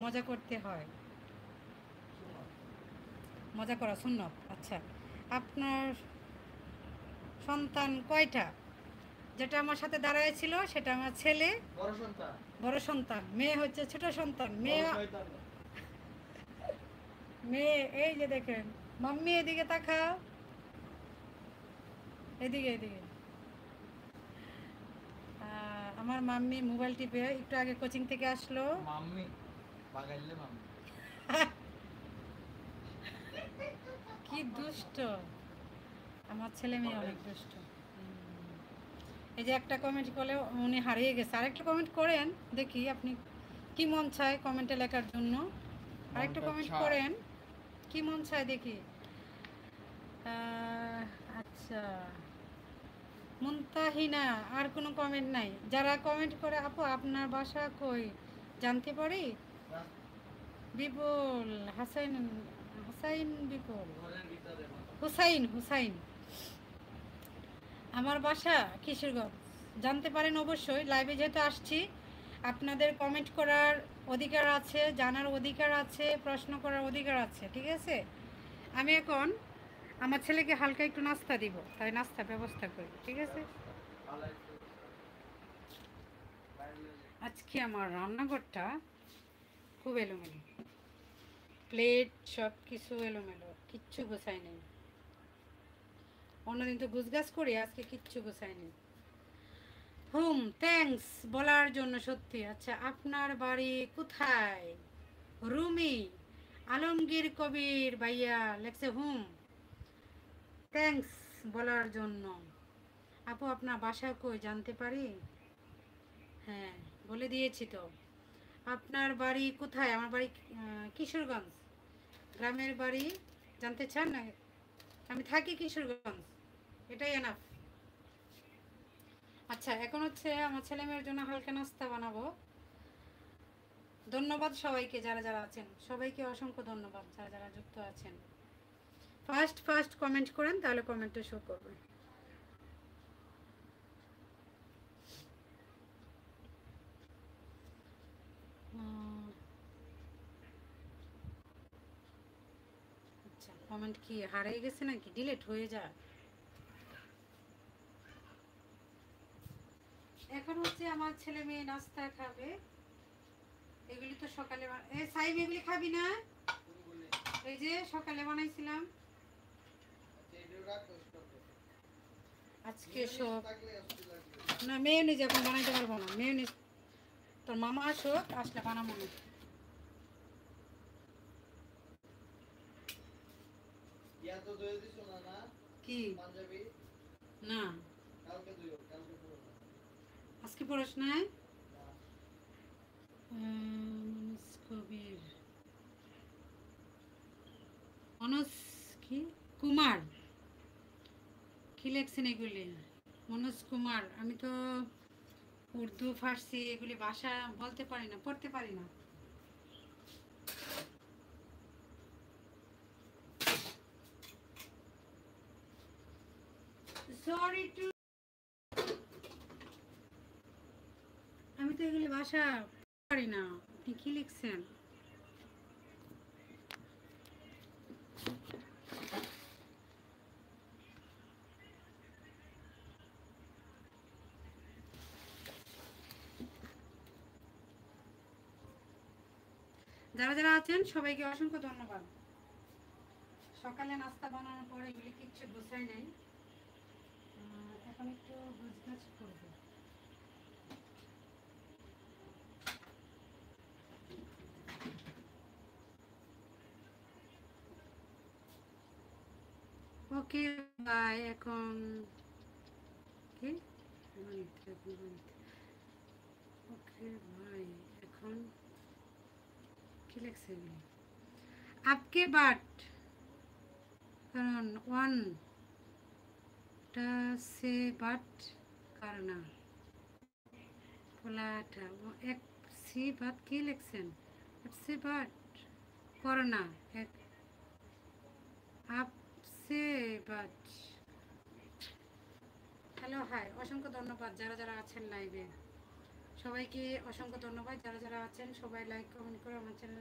মজা করতে হয়, মজা করা সুন্নত। আচ্ছা, আপনার সন্তান কয়টা? যেটা আমার সাথে দাঁড়ায় ছিল সেটা আমার ছেলে, বড় সন্তান। বড় সন্তান, মেয়ে হচ্ছে ছোট সন্তান। মেয়ে, মেয়ে এই যে দেখেন, মাম্মি এদিকে তাকাও, এদিকে এদিকে। আমার মাম্মি মোবাইল টিপে একটু আগে কোচিং থেকে আসলো। মাম্মি বাগাইলে মাম্মি কি দুষ্ট, আমার ছেলে মেয়ে অনেক দুষ্ট। এই যে একটা কমেন্ট করলে উনি হারিয়ে গেছে, আরেকটা কমেন্ট করেন দেখি আপনি কি মন চায় কমেন্টে লেখার জন্য। আরেকটা কমেন্ট করেন, কি মন চায় দেখি। আচ্ছা, মুনতাহিনা, আর কোনো কমেন্ট নাই? যারা কমেন্ট করে আপু আপনার বাসা কই জানতে পারি? বিপুল হাসাইন, হুসাইন বিপুল, হুসাইন, হুসাইন। আমার বাসা কিশোরগঞ্জ। জানতে পারেন অবশ্যই, লাইভে যেহেতু আসছি। আপনাদের কমেন্ট করার অধিকার আছে, জানার অধিকার আছে, প্রশ্ন করার অধিকার আছে, ঠিক আছে? আমি এখন আমার ছেলেকে হালকা একটু নাস্তা দিব, তাই নাস্তা ব্যবস্থা করি, ঠিক আছে? আজকে আমার রান্নাঘরটা খুব এলোমেলো, প্লেট সব কিছু এলোমেলো, কিচ্ছু গোছাই নেই। অন্যদিন তো গুছগাছ করি, আজকে কিচ্ছু গোছাই নেই। থ্যাঙ্কস বলার জন্য সত্যি। আচ্ছা, আপনার বাড়ি কোথায়? রুমি, আলমগীর কবির ভাইয়া লেখছে থ্যাঙ্কস বলার জন্য। আপু আপনার বাসা কই জানতে পারি? হ্যাঁ, বলে দিয়েছি তো। আপনার বাড়ি কোথায়? আমার বাড়ি কিশোরগঞ্জ। গ্রামের বাড়ি জানতে চান না? আমি থাকি কিশোরগঞ্জ, এটাই এনাফ। আচ্ছা, এখন হচ্ছে আমার ছেলে মেয়ের জন্য হালকা নাস্তা বানাবো। ধন্যবাদ সবাইকে যারা যারা আছেন, সবাইকে অসংখ্য ধন্যবাদ যারা যারা যুক্ত আছেন। ফার্স্ট ফার্স্ট কমেন্ট করেন, তাহলে কমেন্টে শো করবে। আচ্ছা, কমেন্ট কি হারিয়ে গেছে নাকি ডিলিট হয়ে যায়? এখন হচ্ছে আমার ছেলে মেয়ে নাস্তা খাবে। এগুলি তো সকালে সাইব এগুলি খাবি না? এই যে সকালে বানাইছিলাম আজকে সব। না, মেয়োনিজ এখন বানাইতে পারবো না, মেয়োনিজ তোর মামা আসুক, আসলে বানাবো না। কি না, আজকে পড়াশ নাই? কবির, মনোজ কি কুমার, কি লেখছেন এগুলি? মনোজ কুমার, আমি তো উর্দু ফার্সি এগুলি ভাষা বলতে পারি না, পড়তে পারি না। সরি টু, আমি তো এগুলি ভাষা পারি না। আপনি কি লিখছেন? যারা যারা আছেন সবাইকে অসংখ্য ধন্যবাদ। সকালে নাস্তা বানানোর পরে এগুলি কিচ্ছু গোছাই নাই, এখন একটু গোছগাছ করবো। Okay bye. এখন কি ওকে ভাই, এখন কি লিখছে এগুলি? आपके बाट কারণ ওয়ান টা সে বাট কারনা পোলাটা এক সি বাট কি লিখছেন? এক সে বাট করোনা এক up say but. Hello hi, অসংখ্য ধন্যবাদ যারা যারা আছেন লাইভে, সবাইকে অসংখ্য ধন্যবাদ, যারা যারা আছেন সবাই লাইক কমেন্ট করে আমার চ্যানেল